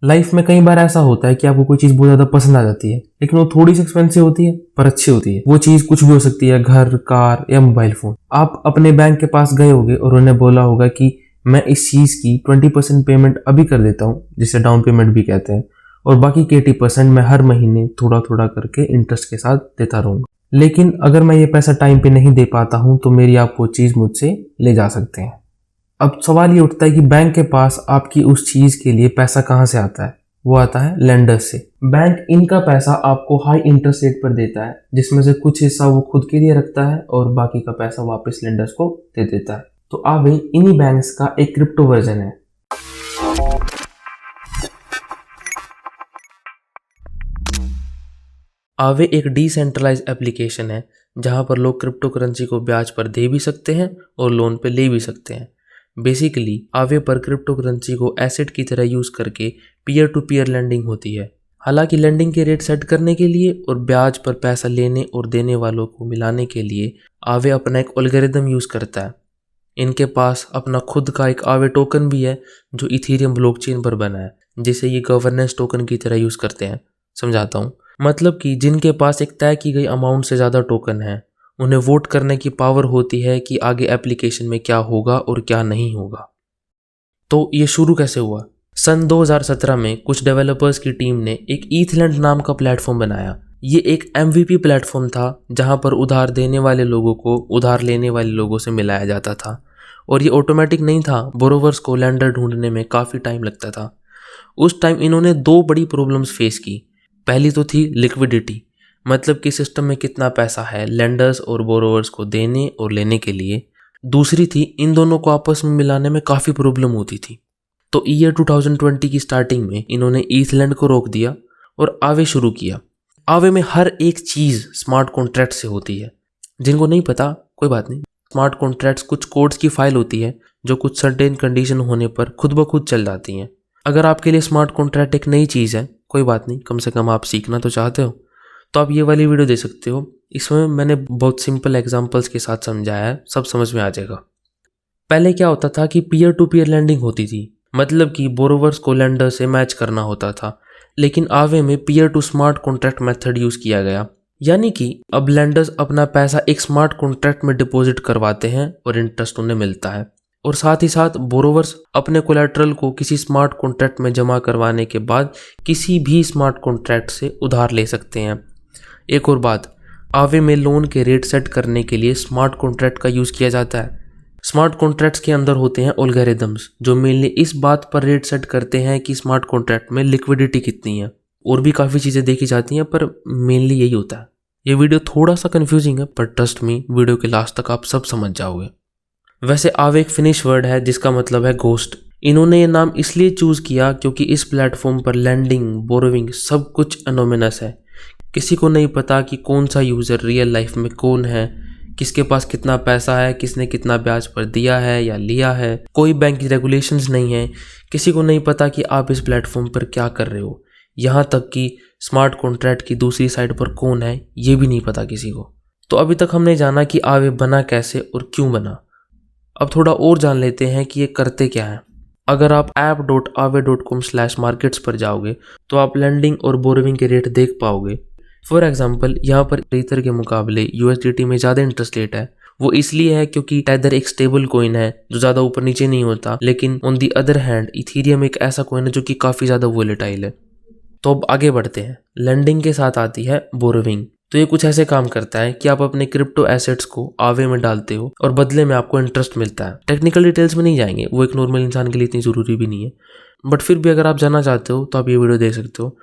Life में कई बार ऐसा होता है कि आपको कोई चीज़ बहुत ज़्यादा पसंद आ जाती है, लेकिन वो थोड़ी सी एक्सपेंसिव होती है पर अच्छी होती है। वो चीज़ कुछ भी हो सकती है, घर, कार या मोबाइल फ़ोन। आप अपने बैंक के पास गए होगे और उन्हें बोला होगा कि मैं इस चीज़ की 20% पेमेंट अभी कर देता हूँ, जिसे डाउन पेमेंट भी कहते हैं, और बाकी के 80% मैं हर महीने थोड़ा थोड़ा करके इंटरेस्ट के साथ देता रहूँगा। लेकिन अगर मैं ये पैसा टाइम पे नहीं दे पाता हूँ तो मेरी आप वो चीज़ मुझसे ले जा सकते हैं। अब सवाल ये उठता है कि बैंक के पास आपकी उस चीज़ के लिए पैसा कहाँ से आता है? वो आता है लेंडर्स से। बैंक इनका पैसा आपको हाई इंटरेस्ट रेट पर देता है, जिसमें से कुछ हिस्सा वो खुद के लिए रखता है और बाकी का पैसा वापस लेंडर्स को दे देता है। तो आवे इन्हीं बैंक्स का एक क्रिप्टो वर्जन है। आवे एक डिसेंट्रलाइज एप्लीकेशन है जहां पर लोग क्रिप्टो करेंसी को ब्याज पर दे भी सकते हैं और लोन पे ले भी सकते हैं। बेसिकली आवे पर क्रिप्टो करेंसी को एसेट की तरह यूज करके पीयर टू पीयर लैंडिंग होती है। हालांकि लैंडिंग के रेट सेट करने के लिए और ब्याज पर पैसा लेने और देने वालों को मिलाने के लिए आवे अपना एक एल्गोरिदम यूज करता है। इनके पास अपना खुद का एक आवे टोकन भी है जो इथेरियम ब्लॉकचेन पर बना है, जिसे ये गवर्नेंस टोकन की तरह यूज करते हैं। समझाता हूँ। मतलब कि जिनके पास एक तय की गई अमाउंट से ज़्यादा टोकन है, उन्हें वोट करने की पावर होती है कि आगे एप्लीकेशन में क्या होगा और क्या नहीं होगा। तो ये शुरू कैसे हुआ? सन 2017 में कुछ डेवलपर्स की टीम ने एक ईथलैंड नाम का प्लेटफॉर्म बनाया। ये एक MVP प्लेटफॉर्म था जहां पर उधार देने वाले लोगों को उधार लेने वाले लोगों से मिलाया जाता था, और ये ऑटोमेटिक नहीं था। बोरोवर्स को लैंडर ढूंढने में काफ़ी टाइम लगता था। उस टाइम इन्होंने दो बड़ी प्रॉब्लम्स फेस की। पहली तो थी लिक्विडिटी, मतलब कि सिस्टम में कितना पैसा है लेंडर्स और बोरोवर्स को देने और लेने के लिए। दूसरी थी इन दोनों को आपस में मिलाने में काफ़ी प्रॉब्लम होती थी। तो ईयर 2020 की स्टार्टिंग में इन्होंने ईथलैंड को रोक दिया और आवे शुरू किया। आवे में हर एक चीज़ स्मार्ट कॉन्ट्रैक्ट से होती है। जिनको नहीं पता कोई बात नहीं, स्मार्ट कॉन्ट्रैक्ट्स कुछ कोड्स की फाइल होती है जो कुछ सर्टेन कंडीशन होने पर खुद ब खुद चल जाती हैं। अगर आपके लिए स्मार्ट कॉन्ट्रैक्ट एक नई चीज़ है, कोई बात नहीं, कम से कम आप सीखना तो चाहते हो, तो आप ये वाली वीडियो दे सकते हो। इसमें मैंने बहुत सिंपल एग्जांपल्स के साथ समझाया है, सब समझ में आ जाएगा। पहले क्या होता था कि पीयर टू पीयर लैंडिंग होती थी, मतलब कि बोरोवर्स को लेंडर से मैच करना होता था। लेकिन आवे में peer to smart contract method use किया गया, यानी कि अब लेंडर्स अपना पैसा एक स्मार्ट कॉन्ट्रैक्ट में डिपॉजिट करवाते हैं और इंटरेस्ट उन्हें मिलता है, और साथ ही साथ बोरोवर्स अपने कोलैटरल को किसी स्मार्ट कॉन्ट्रैक्ट में जमा करवाने के बाद किसी भी स्मार्ट कॉन्ट्रैक्ट से उधार ले सकते हैं। एक और बात, आवे में लोन के रेट सेट करने के लिए स्मार्ट कॉन्ट्रैक्ट का यूज़ किया जाता है। स्मार्ट कॉन्ट्रैक्ट्स के अंदर होते हैं एल्गोरिदम्स जो मेनली इस बात पर रेट सेट करते हैं कि स्मार्ट कॉन्ट्रैक्ट में लिक्विडिटी कितनी है। और भी काफ़ी चीज़ें देखी जाती हैं पर मेनली यही होता है। ये वीडियो थोड़ा सा कंफ्यूजिंग है पर ट्रस्ट मी, वीडियो के लास्ट तक आप सब समझ जाओगे। वैसे आवे एक फिनिश वर्ड है जिसका मतलब है घोस्ट। इन्होंने ये नाम इसलिए चूज़ किया क्योंकि इस प्लेटफॉर्म पर लैंडिंग, बोरोविंग सब कुछ एनोमिनस है। किसी को नहीं पता कि कौन सा यूज़र रियल लाइफ में कौन है, किसके पास कितना पैसा है, किसने कितना ब्याज पर दिया है या लिया है। कोई बैंक की रेगुलेशंस नहीं है। किसी को नहीं पता कि आप इस प्लेटफॉर्म पर क्या कर रहे हो। यहाँ तक कि स्मार्ट कॉन्ट्रैक्ट की दूसरी साइड पर कौन है ये भी नहीं पता किसी को। तो अभी तक हमने जाना कि आवे बना कैसे और क्यों बना। अब थोड़ा और जान लेते हैं कि ये करते क्या है। अगर आप app.aave.com/markets पर जाओगे तो आप लैंडिंग और बोरोविंग के रेट देख पाओगे। फॉर एग्जाम्पल, यहाँ पर ईथर के मुकाबले USDT में ज़्यादा इंटरेस्ट रेट है। वो इसलिए है क्योंकि टेदर एक स्टेबल कॉइन है जो ज़्यादा ऊपर नीचे नहीं होता, लेकिन on the other hand Ethereum एक ऐसा कॉइन है जो कि काफ़ी ज़्यादा वोलेटाइल है। तो अब आगे बढ़ते हैं। लैंडिंग के साथ आती है बोरोविंग। तो ये कुछ ऐसे काम करता है कि आप अपने क्रिप्टो एसेट्स को आवे में डालते हो और बदले में आपको इंटरेस्ट मिलता है। टेक्निकल डिटेल्स में नहीं जाएंगे, वो एक नॉर्मल इंसान के लिए इतनी ज़रूरी भी नहीं है, बट फिर भी अगर आप जानना चाहते हो तो आप ये वीडियो देख सकते हो।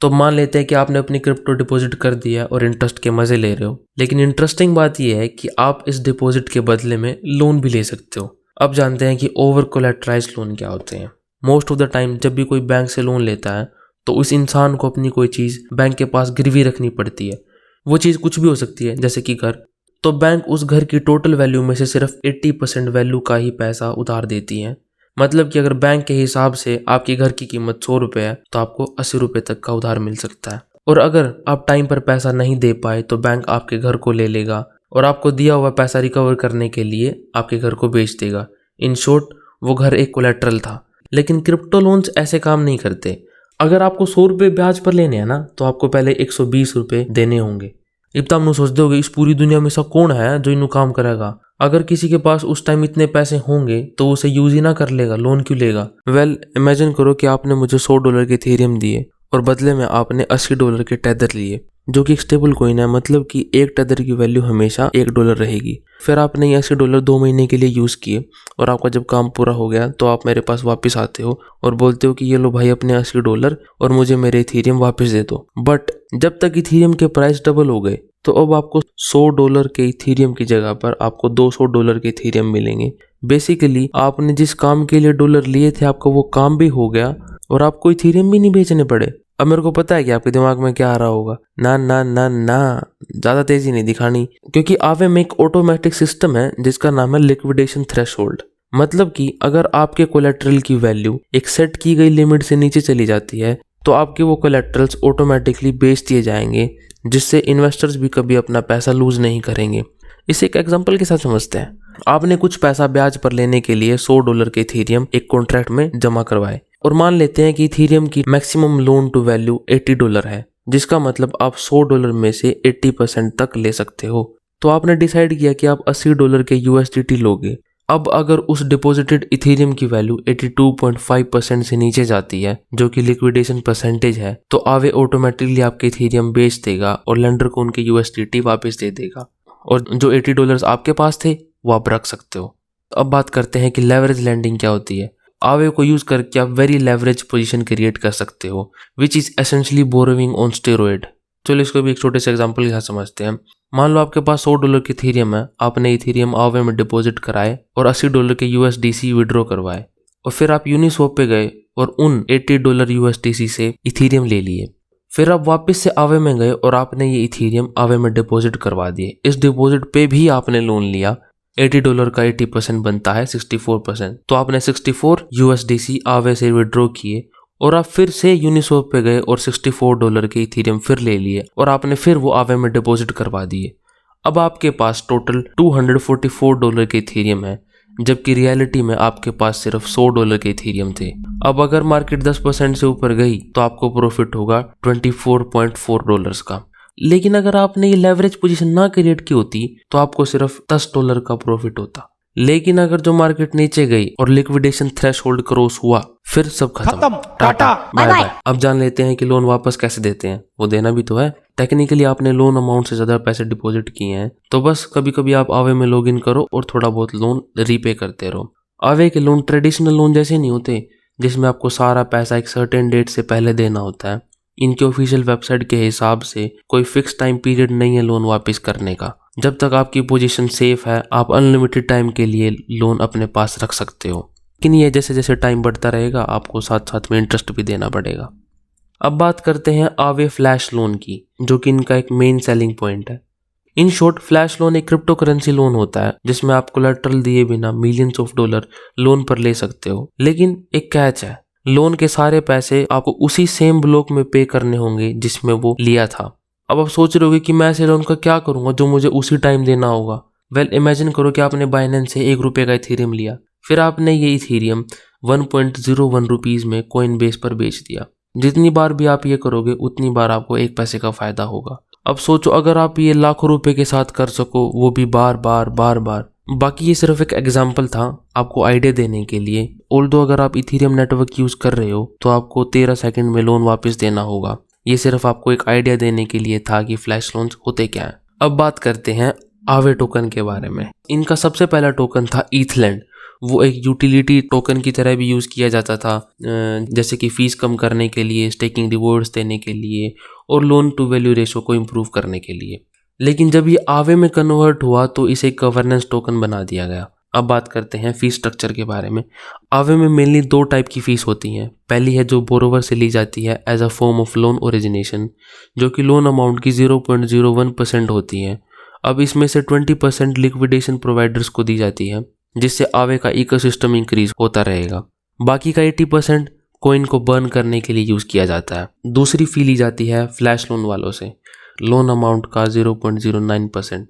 तो मान लेते हैं कि आपने अपनी क्रिप्टो डिपॉजिट कर दिया और इंटरेस्ट के मज़े ले रहे हो, लेकिन इंटरेस्टिंग बात यह है कि आप इस डिपॉजिट के बदले में लोन भी ले सकते हो। अब जानते हैं कि ओवर कोलैटराइज्ड लोन क्या होते हैं। मोस्ट ऑफ द टाइम जब भी कोई बैंक से लोन लेता है तो उस इंसान को अपनी कोई चीज़ बैंक के पास गिरवी रखनी पड़ती है। वो चीज़ कुछ भी हो सकती है, जैसे कि घर। तो बैंक उस घर की टोटल वैल्यू में से सिर्फ 80% वैल्यू का ही पैसा उधार देती है। मतलब कि अगर बैंक के हिसाब से आपके घर की कीमत 100 रुपये है तो आपको 80 रुपये तक का उधार मिल सकता है। और अगर आप टाइम पर पैसा नहीं दे पाए तो बैंक आपके घर को ले लेगा और आपको दिया हुआ पैसा रिकवर करने के लिए आपके घर को बेच देगा। इन शॉर्ट, वो घर एक कोलैटरल था। लेकिन क्रिप्टो लोन्स ऐसे काम नहीं करते। अगर आपको 100 रुपये ब्याज पर लेने हैं ना तो आपको पहले 120 रुपये देने होंगे। अब तो आपने सोचते होगे इस पूरी दुनिया में ऐसा कौन है जो इन्हों काम करेगा। अगर किसी के पास उस टाइम इतने पैसे होंगे तो उसे यूज ही ना कर लेगा, लोन क्यों लेगा। वेल इमेजिन करो कि आपने मुझे $100 के इथेरियम दिए और बदले में आपने $80 के टेदर लिए, जो कि एक स्टेबल कॉइन है, मतलब कि एक टेदर की वैल्यू हमेशा $1 रहेगी। फिर आपने ये $80 2 महीने के लिए यूज किए और आपका जब काम पूरा हो गया तो आप मेरे पास वापस आते हो और बोलते हो कि ये लो भाई अपने $80 और मुझे मेरे इथेरियम वापस दे दो। बट जब तक इथेरियम के प्राइस डबल हो गए तो अब आपको $100 के इथेरियम की जगह पर आपको $200 के इथेरियम मिलेंगे। बेसिकली आपने जिस काम के लिए डॉलर लिए थे आपका वो काम भी हो गया और आपको इथेरियम भी नहीं बेचने पड़े। अब मेरे को पता है कि आपके दिमाग में क्या आ रहा होगा, ना ना ना ना, ज्यादा तेजी नहीं दिखानी, क्योंकि आवे में एक ऑटोमेटिक सिस्टम है जिसका नाम है लिक्विडेशन थ्रेशोल्ड। मतलब कि अगर आपके कोलेट्रल की वैल्यू एक सेट की गई लिमिट से नीचे चली जाती है तो आपके वो कोलेट्रल्स ऑटोमेटिकली बेच दिए जाएंगे, जिससे इन्वेस्टर्स भी कभी अपना पैसा लूज नहीं करेंगे। इसे एक एग्जांपल के साथ समझते हैं। आपने कुछ पैसा ब्याज पर लेने के लिए $100 के इथेरियम एक कॉन्ट्रैक्ट में जमा करवाए और मान लेते हैं कि इथेरियम की मैक्सिमम लोन टू वैल्यू $80 है, जिसका मतलब आप $100 में से 80% तक ले सकते हो। तो आपने डिसाइड किया कि आप $80 के USDT लोगे। अब अगर उस डिपॉजिटेड इथेरियम की वैल्यू 82.5% से नीचे जाती है, जो कि लिक्विडेशन परसेंटेज है, तो आवे ऑटोमेटिकली आपके इथेरियम बेच देगा और लेंडर को उनके USDT वापस दे देगा और जो $80 आपके पास थे वो आप रख सकते हो। अब बात करते हैं कि लेवरेज लैंडिंग क्या होती है। आवे को यूज करके आप वेरी लेवरेज पोजीशन क्रिएट कर सकते हो, which is essentially borrowing on steroid. चलो इसको भी एक छोटे से एग्जांपल के साथ समझते हैं। मान लो आपके पास $100 के इथेरियम है, आपने इथेरियम आवे में डिपॉजिट कराए और $80 के USDC विड्रॉ करवाए और फिर आप यूनिस्वैप पे गए और उन $80 USDC से इथेरियम ले लिए। फिर आप वापस से आवे में गए और आपने ये इथेरियम आवे में डिपॉजिट करवा दिए। इस डिपॉजिट पे भी आपने लोन लिया, $80 का 80% बनता है 64%, तो आपने 64 USDC आवे से विड्रॉ किए और आप फिर से यूनिस्वैप पे गए और $64 के इथेरियम फिर ले लिए और आपने फिर वो आवे में डिपॉजिट करवा दिए। अब आपके पास टोटल $244 के इथेरियम है, जबकि रियलिटी में आपके पास सिर्फ $100 के इथेरियम थे। अब अगर मार्केट 10% से ऊपर गई तो आपको प्रॉफिट होगा $24.4 का। लेकिन अगर आपने ये लेवरेज पोजीशन ना क्रिएट की होती तो आपको सिर्फ $10 का प्रॉफिट होता। लेकिन अगर जो मार्केट नीचे गई और लिक्विडेशन थ्रेशोल्ड क्रॉस हुआ, फिर सब खत्म, टाटा बाय बाय। अब जान लेते हैं कि लोन वापस कैसे देते हैं। वो देना भी तो है। टेक्निकली आपने लोन अमाउंट से ज्यादा पैसे डिपॉजिट किए हैं तो बस कभी कभी आप आवे में लॉगिन करो और थोड़ा बहुत लोन रीपे करते रहो। आवे के लोन ट्रेडिशनल लोन जैसे नहीं होते जिसमें आपको सारा पैसा एक सर्टेन डेट से पहले देना होता है। इनके ऑफिशियल वेबसाइट के हिसाब से कोई फिक्स टाइम पीरियड नहीं है लोन वापस करने का। जब तक आपकी पोजीशन सेफ है आप अनलिमिटेड टाइम के लिए लोन अपने पास रख सकते हो, लेकिन ये जैसे जैसे टाइम बढ़ता रहेगा आपको साथ साथ में इंटरेस्ट भी देना पड़ेगा। अब बात करते हैं आवे फ्लैश लोन की, जो कि इनका एक मेन सेलिंग पॉइंट है। इन शॉर्ट फ्लैश लोन एक क्रिप्टो करेंसी लोन होता है जिसमें आप कोलैटरल दिए बिना मिलियंस ऑफ डॉलर लोन पर ले सकते हो। लेकिन एक कैच है, लोन के सारे पैसे आपको उसी सेम ब्लॉक में पे करने होंगे जिसमें वो लिया था। अब आप सोच रहे होगे कि मैं ऐसे लोन का क्या करूंगा जो मुझे उसी टाइम देना होगा। वेल इमेजिन करो कि आपने बाइनेंस से $1 का इथेरियम लिया, फिर आपने ये इथेरियम 1.01 रुपीज में कॉइन बेस पर बेच दिया। जितनी बार भी आप ये करोगे उतनी बार आपको 1 पैसे का फायदा होगा। अब सोचो अगर आप ये लाखों रुपए के साथ कर सको, वो भी बार बार बार बार। बाकी ये सिर्फ एक एग्जाम्पल था आपको आइडिया देने के लिए। ऑल्दो अगर आप इथेरियम नेटवर्क यूज कर रहे हो तो आपको 13 सेकंड में लोन वापस देना होगा। ये सिर्फ आपको एक आइडिया देने के लिए था कि फ्लैश लोन्स होते क्या हैं। अब बात करते हैं आवे टोकन के बारे में। इनका सबसे पहला टोकन था ईथलैंड। वो एक यूटिलिटी टोकन की तरह भी यूज किया जाता था, जैसे कि फीस कम करने के लिए, स्टेकिंग रिवॉर्ड्स देने के लिए और लोन टू वैल्यू रेशो को इम्प्रूव करने के लिए। लेकिन जब ये आवे में कन्वर्ट हुआ तो इसे गवर्नेंस टोकन बना दिया गया। अब बात करते हैं फीस स्ट्रक्चर के बारे में। आवे में मेनली 2 टाइप की फीस होती हैं। पहली है जो बोरोवर से ली जाती है as a form of loan origination, जो कि लोन अमाउंट की 0.01% होती है। अब इसमें से 20% लिक्विडेशन प्रोवाइडर्स को दी जाती है, जिससे आवे का इकोसिस्टम इंक्रीज होता रहेगा। बाकी का 80% कॉइन को बर्न करने के लिए यूज किया जाता है। दूसरी फी ली जाती है फ्लैश लोन वालों से, लोन अमाउंट का 0.09%,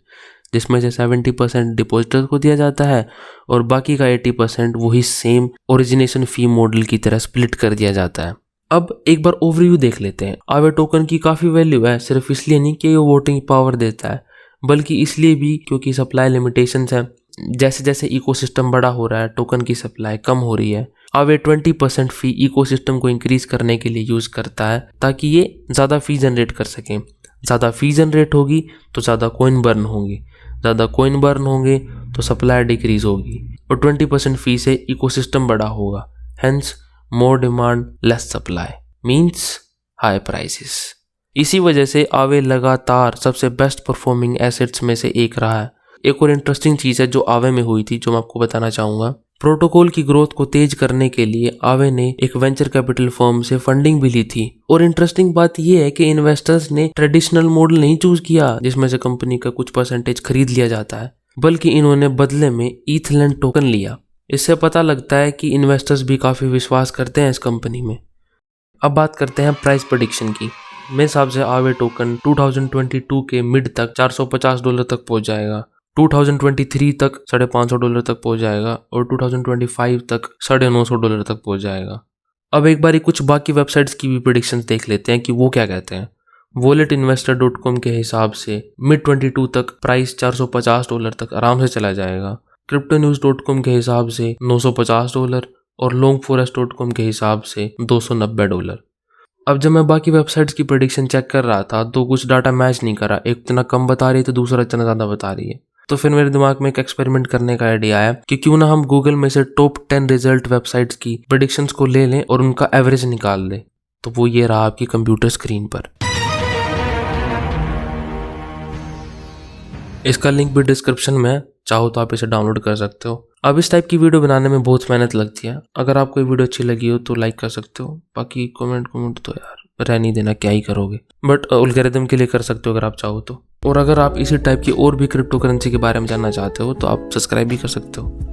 जिसमें से 70% डिपॉजिटर को दिया जाता है और बाकी का 80% वही सेम ओरिजिनेशन फी मॉडल की तरह स्प्लिट कर दिया जाता है। अब एक बार ओवरव्यू देख लेते हैं। आवे टोकन की काफ़ी वैल्यू है, सिर्फ इसलिए नहीं कि ये वोटिंग पावर देता है, बल्कि इसलिए भी क्योंकि सप्लाई लिमिटेशंस है। जैसे जैसे इकोसिस्टम बड़ा हो रहा है, टोकन की सप्लाई कम हो रही है। आवे 20% फी इकोसिस्टम को इंक्रीज करने के लिए यूज़ करता है ताकि ये ज़्यादा फी जनरेट कर सकें। ज़्यादा फी जनरेट होगी तो ज़्यादा कॉइन बर्न होंगे, ज़्यादा कॉइन बर्न होंगे तो सप्लाई डिक्रीज होगी, और 20% फी से इकोसिस्टम बड़ा होगा। Hence more demand less supply means high prices. इसी वजह से आवे लगातार सबसे बेस्ट परफॉर्मिंग एसेट्स में से एक रहा है। एक और इंटरेस्टिंग चीज़ है जो आवे में हुई थी, जो मैं आपको बताना चाहूँगा। प्रोटोकॉल की ग्रोथ को तेज करने के लिए आवे ने एक वेंचर कैपिटल फर्म से फंडिंग भी ली थी। और इंटरेस्टिंग बात यह है कि इन्वेस्टर्स ने ट्रेडिशनल मॉडल नहीं चूज किया जिसमें से कंपनी का कुछ परसेंटेज खरीद लिया जाता है, बल्कि इन्होंने बदले में ईथलैंड टोकन लिया। इससे पता लगता है कि इन्वेस्टर्स भी काफ़ी विश्वास करते हैं इस कंपनी में। अब बात करते हैं प्राइस प्रेडिक्शन की। मेरे हिसाब से आवे टोकन 2022 के मिड तक $450 तक पहुंच जाएगा, 2023 तक $550 तक पहुंच जाएगा, और 2025 तक $950 तक पहुंच जाएगा। अब एक बार कुछ बाकी वेबसाइट्स की भी प्रेडिक्शंस देख लेते हैं कि वो क्या कहते हैं। walletinvestor.com के हिसाब से मिड 22 तक प्राइस $450 तक आराम से चला जाएगा। cryptonews.com के हिसाब से $950 और longforest.com के हिसाब से $290। अब जब मैं बाकी वेबसाइट्स की प्रेडिक्शन चेक कर रहा था तो कुछ डाटा मैच नहीं करा, एक इतना कम बता रही है तो दूसरा इतना ज़्यादा बता रही है। तो फिर मेरे दिमाग में एक एक्सपेरिमेंट करने का आइडिया आया कि क्यों ना हम गूगल में से टॉप 10 रिजल्ट वेबसाइट्स की प्रेडिक्शंस को ले लें और उनका एवरेज निकाल दें। तो वो ये रहा आपकी कंप्यूटर स्क्रीन पर। इसका लिंक भी डिस्क्रिप्शन में है, चाहो तो आप इसे डाउनलोड कर सकते हो। अब इस टाइप की वीडियो बनाने में बहुत मेहनत लगती है। अगर आपको ये वीडियो अच्छी लगी हो तो लाइक कर सकते हो, बाकी कमेंट तो यार रहने ही देना, क्या ही करोगे, बट एल्गोरिथम के लिए कर सकते हो अगर आप चाहो तो। और अगर आप इसी टाइप की और भी क्रिप्टो करेंसी के बारे में जानना चाहते हो तो आप सब्सक्राइब भी कर सकते हो।